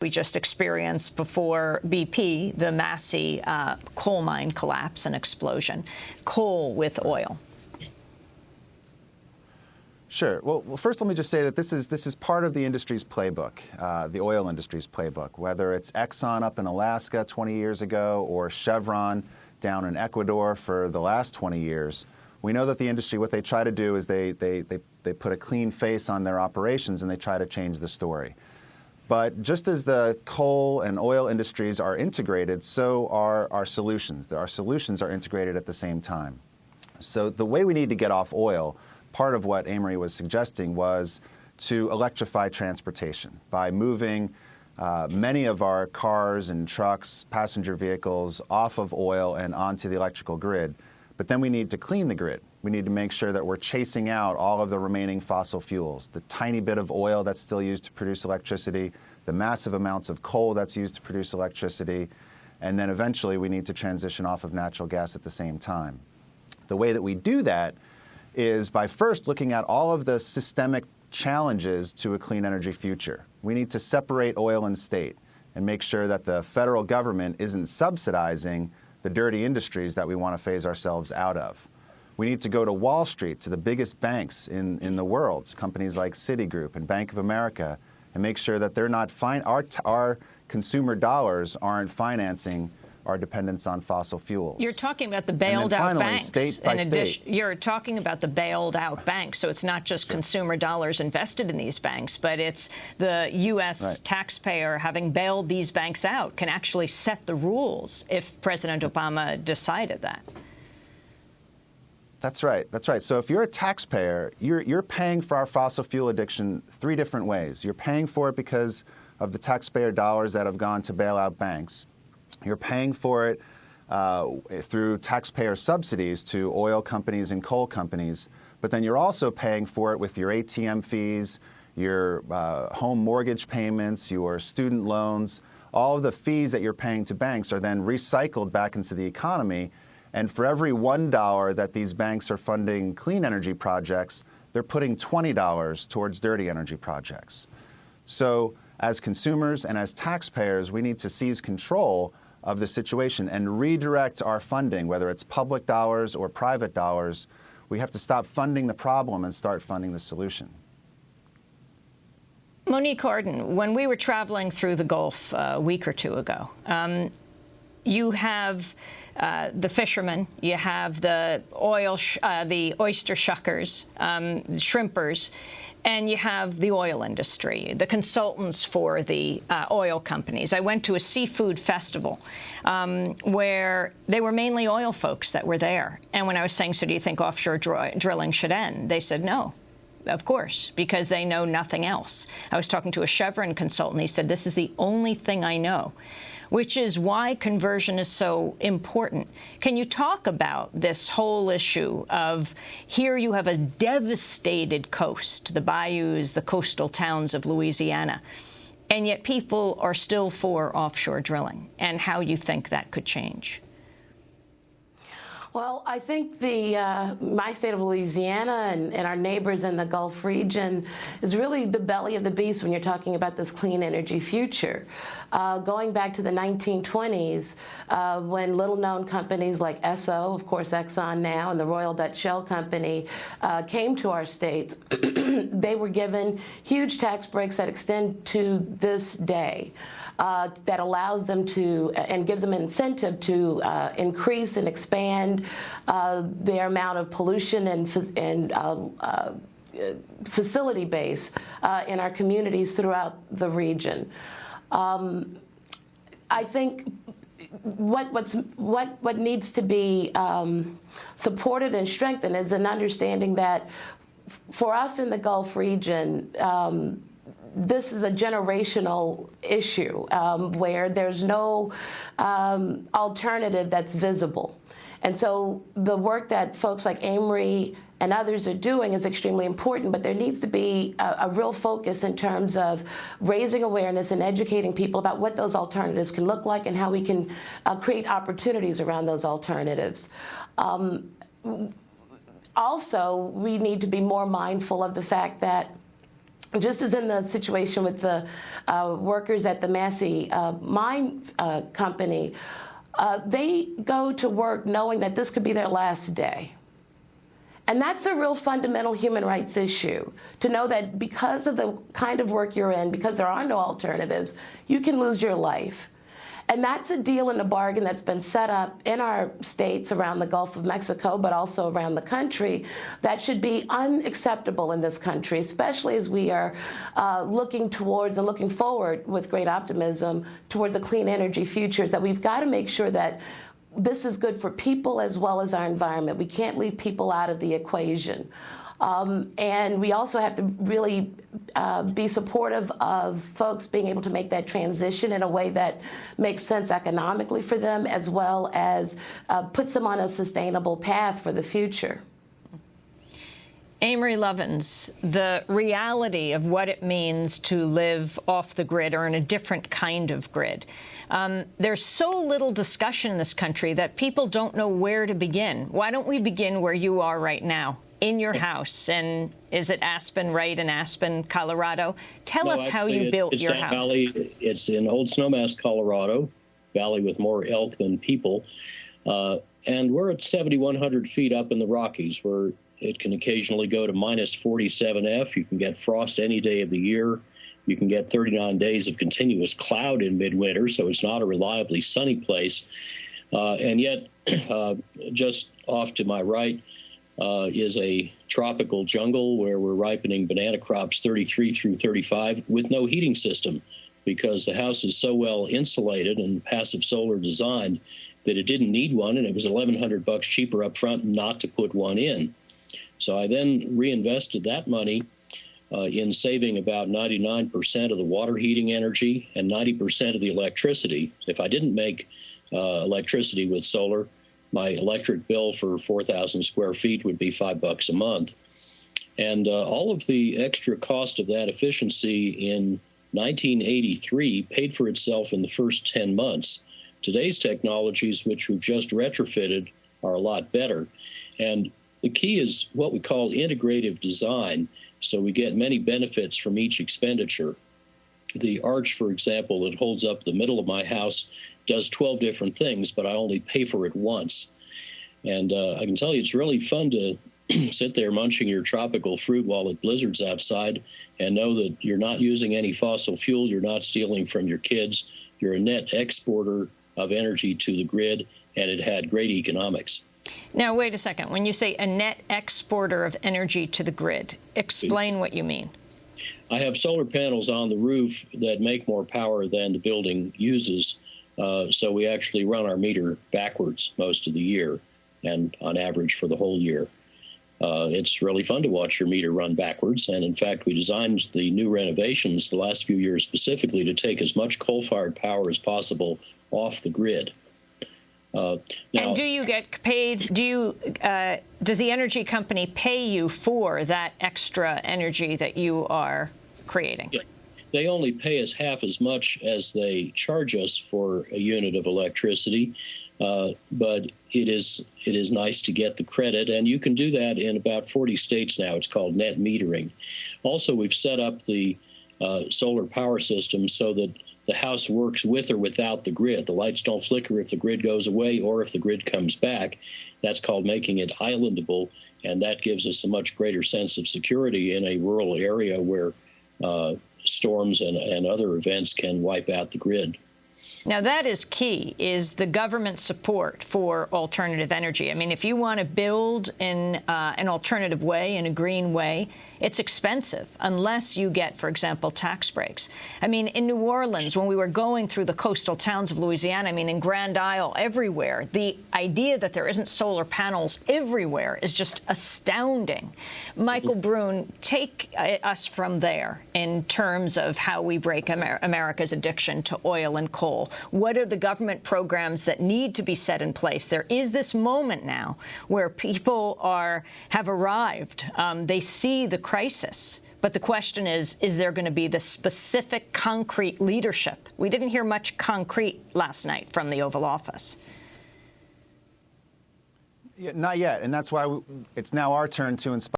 We just experienced before BP, the Massey coal mine collapse and explosion. Coal with oil. Sure. Well, first let me just say that this is part of the industry's playbook, the oil industry's playbook, whether it's Exxon up in Alaska 20 years ago or Chevron down in Ecuador for the last 20 years. We know that the industry, what they try to do is they put a clean face on their operations and they try to change the story. But just as the coal and oil industries are integrated, so are our solutions. Our solutions are integrated at the same time. So the way we need to get off oil, part of what Amory was suggesting was to electrify transportation by moving many of our cars and trucks, passenger vehicles off of oil and onto the electrical grid. But then we need to clean the grid. We need to make sure that we're chasing out all of the remaining fossil fuels, the tiny bit of oil that's still used to produce electricity, the massive amounts of coal that's used to produce electricity, and then eventually we need to transition off of natural gas at the same time. The way that we do that is by first looking at all of the systemic challenges to a clean energy future. We need to separate oil and state and make sure that the federal government isn't subsidizing the dirty industries that we want to phase ourselves out of. We need to go to Wall Street, to the biggest banks in the world, companies like Citigroup and Bank of America, and make sure that they're not our consumer dollars aren't financing our dependence on fossil fuels. You're talking about the bailed out banks. State by state. You're talking about the bailed out banks. So it's not just consumer dollars invested in these banks, but it's the U.S. taxpayer having bailed these banks out can actually set the rules if President Obama decided that. That's right. That's right. So if you're a taxpayer, you're paying for our fossil fuel addiction three different ways. You're paying for it because of the taxpayer dollars that have gone to bail out banks. You're paying for it through taxpayer subsidies to oil companies and coal companies, but then you're also paying for it with your ATM fees, your home mortgage payments, your student loans. All of the fees that you're paying to banks are then recycled back into the economy, and for every $1 that these banks are funding clean energy projects, they're putting $20 towards dirty energy projects. So as consumers and as taxpayers, we need to seize control of the situation and redirect our funding, whether it's public dollars or private dollars. We have to stop funding the problem and start funding the solution. Monique Harden, when we were traveling through the Gulf a week or two ago, you have the fishermen, you have the the oyster shuckers, shrimpers, and you have the oil industry, the consultants for the oil companies. I went to a seafood festival where they were mainly oil folks that were there. And when I was saying, so do you think offshore drilling should end? They said no. Of course, because they know nothing else. I was talking to a Chevron consultant. He said, this is the only thing I know, which is why conversion is so important. Can you talk about this whole issue of here you have a devastated coast, the bayous, the coastal towns of Louisiana, and yet people are still for offshore drilling, and how you think that could change? Well, I think my state of Louisiana and our neighbors in the Gulf region is really the belly of the beast when you're talking about this clean energy future. Going back to the 1920s, when little-known companies like Esso, of course Exxon now, and the Royal Dutch Shell Company came to our states, they were given huge tax breaks that extend to this day. That allows them to and gives them an incentive to increase and expand their amount of pollution and facility base in our communities throughout the region. I think what needs to be supported and strengthened is an understanding that for us in the Gulf region, this is a generational issue where there's no alternative that's visible. And so the work that folks like Amory and others are doing is extremely important, but there needs to be a real focus in terms of raising awareness and educating people about what those alternatives can look like and how we can create opportunities around those alternatives. Also, we need to be more mindful of the fact that just as in the situation with the workers at the Massey mine company, they go to work knowing that this could be their last day. And that's a real fundamental human rights issue, to know that because of the kind of work you're in, because there are no alternatives, you can lose your life. And that's a deal and a bargain that's been set up in our states around the Gulf of Mexico, but also around the country, that should be unacceptable in this country, especially as we are looking towards and looking forward with great optimism towards a clean energy future, that we've got to make sure that this is good for people as well as our environment. We can't leave people out of the equation. And we also have to really be supportive of folks being able to make that transition in a way that makes sense economically for them, as well as puts them on a sustainable path for the future. Amory Lovins, the reality of what it means to live off the grid or in a different kind of grid. There's so little discussion in this country that people don't know where to begin. Why don't we begin where you are right now, in your house? And is it Aspen, right, in Aspen, Colorado? Tell us how you built your house. Valley. It's in Old Snowmass, Colorado, valley with more elk than people. And we're at 7,100 feet up in the Rockies, where it can occasionally go to minus 47 F. You can get frost any day of the year. You can get 39 days of continuous cloud in midwinter, so it's not a reliably sunny place. And yet, just off to my right is a tropical jungle where we're ripening banana crops 33 through 35 with no heating system, because the house is so well insulated and passive solar designed that it didn't need one, and it was $1,100 cheaper up front not to put one in. So I then reinvested that money in saving about 99% of the water heating energy and 90% of the electricity. If I didn't make electricity with solar, my electric bill for 4,000 square feet would be $5 a month. And all of the extra cost of that efficiency in 1983 paid for itself in the first 10 months. Today's technologies, which we've just retrofitted, are a lot better. And the key is what we call integrative design, so we get many benefits from each expenditure. The arch, for example, that holds up the middle of my house does 12 different things, but I only pay for it once. And I can tell you it's really fun to sit there munching your tropical fruit while it blizzards outside and know that you're not using any fossil fuel, you're not stealing from your kids, you're a net exporter of energy to the grid, and it had great economics. Now, wait a second. When you say a net exporter of energy to the grid, explain what you mean. I have solar panels on the roof that make more power than the building uses, so we actually run our meter backwards most of the year, and on average for the whole year. It's really fun to watch your meter run backwards, and in fact, we designed the new renovations the last few years specifically to take as much coal-fired power as possible off the grid. Now, and do you get paid? Does the energy company pay you for that extra energy that you are creating? They only pay us half as much as they charge us for a unit of electricity, but it is nice to get the credit, and you can do that in about 40 states now. It's called net metering. Also, we've set up the solar power system so that the house works with or without the grid. The lights don't flicker if the grid goes away or if the grid comes back. That's called making it islandable, and that gives us a much greater sense of security in a rural area where storms and other events can wipe out the grid. Now, that is key, is the government support for alternative energy. I mean, if you want to build in an alternative way, in a green way, it's expensive unless you get, for example, tax breaks. I mean, in New Orleans, when we were going through the coastal towns of Louisiana, I mean, in Grand Isle, everywhere, the idea that there isn't solar panels everywhere is just astounding. Michael Brune, take us from there in terms of how we break America's addiction to oil and coal. What are the government programs that need to be set in place? There is this moment now where people have arrived. They see the crisis. But the question is there going to be the specific concrete leadership? We didn't hear much concrete last night from the Oval Office. Yeah, not yet. And that's why it's now our turn to inspire.